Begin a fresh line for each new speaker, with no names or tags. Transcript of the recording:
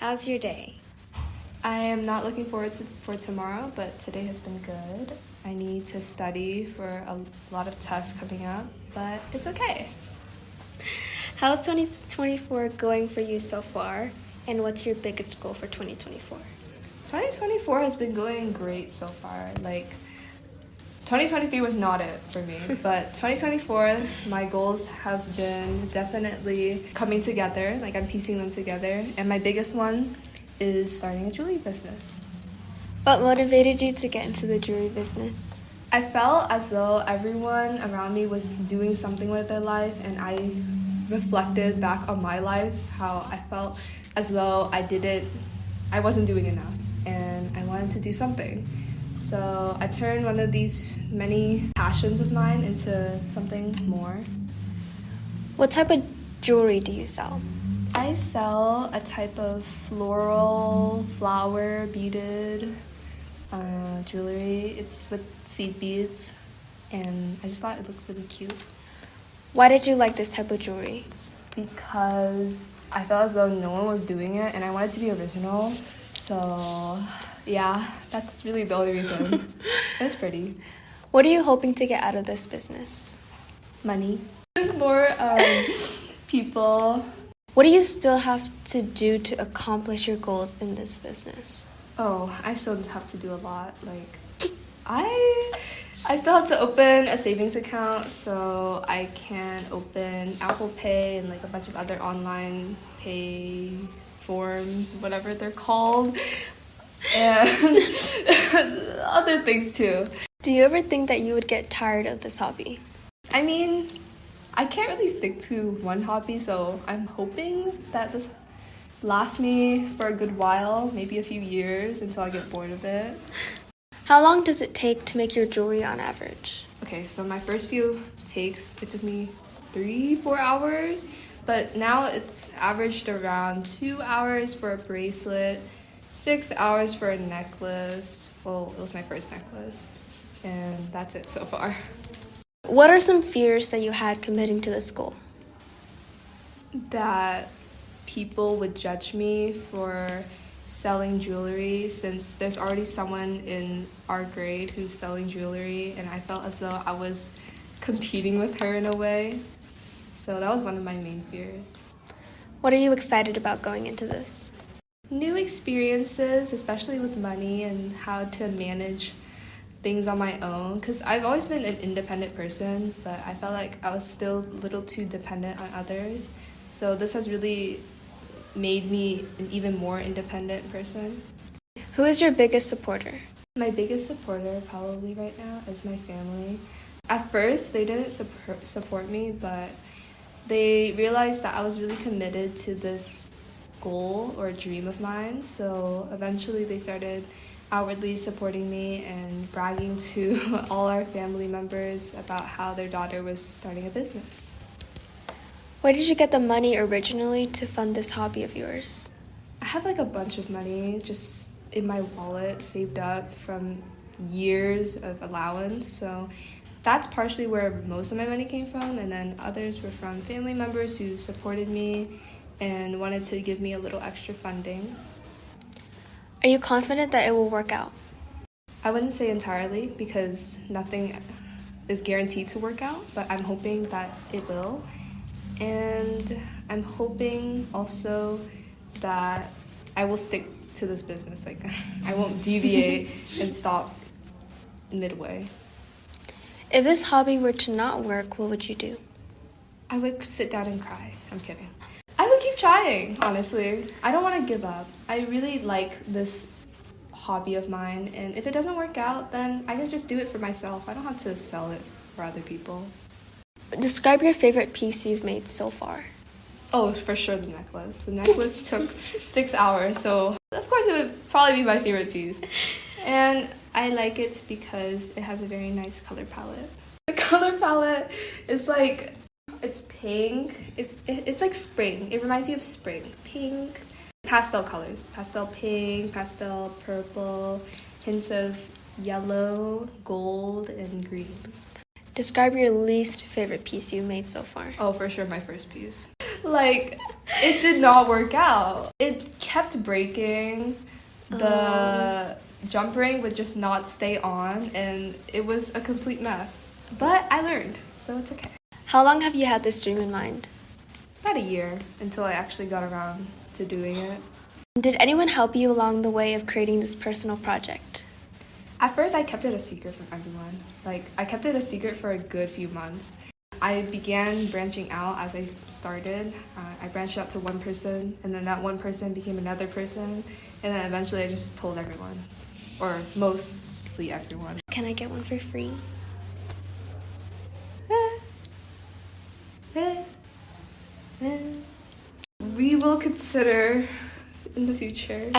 How's your day?
I am not looking forward for tomorrow, but today has been good. I need to study for a lot of tests coming up, but it's okay.
How's 2024 going for you so far? And what's your biggest goal for 2024?
2024 has been going great so far. 2023 was not it for me, but 2024, my goals have been definitely coming together, I'm piecing them together, and my biggest one is starting a jewelry business.
What motivated you to get into the jewelry business?
I felt as though everyone around me was doing something with their life, and I reflected back on my life, how I felt as though I wasn't doing enough, and I wanted to do something. So I turned one of these many passions of mine into something more.
What type of jewelry do you sell?
I sell a type of floral, flower, beaded jewelry. It's with seed beads, and I just thought it looked really cute.
Why did you like this type of jewelry?
Because I felt as though no one was doing it, and I wanted to be original. So yeah, that's really the only reason. It's pretty.
What are you hoping to get out of this business?
Money. More people.
What do you still have to do to accomplish your goals in this business?
Oh, I still have to do a lot. I still have to open a savings account so I can open Apple Pay and a bunch of other online pay forms, whatever they're called, and other things too.
Do you ever think that you would get tired of this hobby?
I mean, I can't really stick to one hobby, so I'm hoping that this lasts me for a good while, maybe a few years until I get bored of it.
How long does it take to make your jewelry on average?
Okay, so my first few takes, it took me 3-4 hours, but now it's averaged around 2 hours for a bracelet, 6 hours for a necklace. Well, it was my first necklace, and that's it so far.
What are some fears that you had committing to this goal?
That people would judge me for selling jewelry, since there's already someone in our grade who's selling jewelry, and I felt as though I was competing with her in a way. So that was one of my main fears.
What are you excited about going into this?
New experiences, especially with money and how to manage things on my own, because I've always been an independent person, but I felt like I was still a little too dependent on others. So this has really made me an even more independent person.
Who is your biggest supporter?
My biggest supporter probably right now is my family. At first, they didn't support me, but they realized that I was really committed to this goal or dream of mine. So eventually they started outwardly supporting me and bragging to all our family members about how their daughter was starting a business.
Where did you get the money originally to fund this hobby of yours?
I have a bunch of money just in my wallet saved up from years of allowance, so that's partially where most of my money came from, and then others were from family members who supported me and wanted to give me a little extra funding.
Are you confident that it will work out?
I wouldn't say entirely, because nothing is guaranteed to work out, but I'm hoping that it will. And I'm hoping also that I will stick to this business. I won't deviate and stop midway.
If this hobby were to not work, what would you do?
I would sit down and cry. I'm kidding. I would keep trying, honestly. I don't want to give up. I really like this hobby of mine, and if it doesn't work out, then I can just do it for myself. I don't have to sell it for other people.
Describe your favorite piece you've made so far.
Oh, for sure the necklace. The necklace took 6 hours, so of course it would probably be my favorite piece. And I like it because it has a very nice color palette. The color palette is it's pink. It's like spring. It reminds you of spring. Pink. Pastel colors. Pastel pink, pastel purple, hints of yellow, gold, and green.
Describe your least favorite piece you've made so far.
Oh, for sure my first piece. Like, it did not work out. It kept breaking. The jump ring would just not stay on, and it was a complete mess. But I learned, so it's okay.
How long have you had this dream in mind?
About a year until I actually got around to doing it.
Did anyone help you along the way of creating this personal project?
At first, I kept it a secret from everyone. Like, I kept it a secret for a good few months. I began branching out as I started. I branched out to one person, and then that one person became another person, and then eventually I just told everyone, or mostly everyone.
Can I get one for free?
We will consider in the future.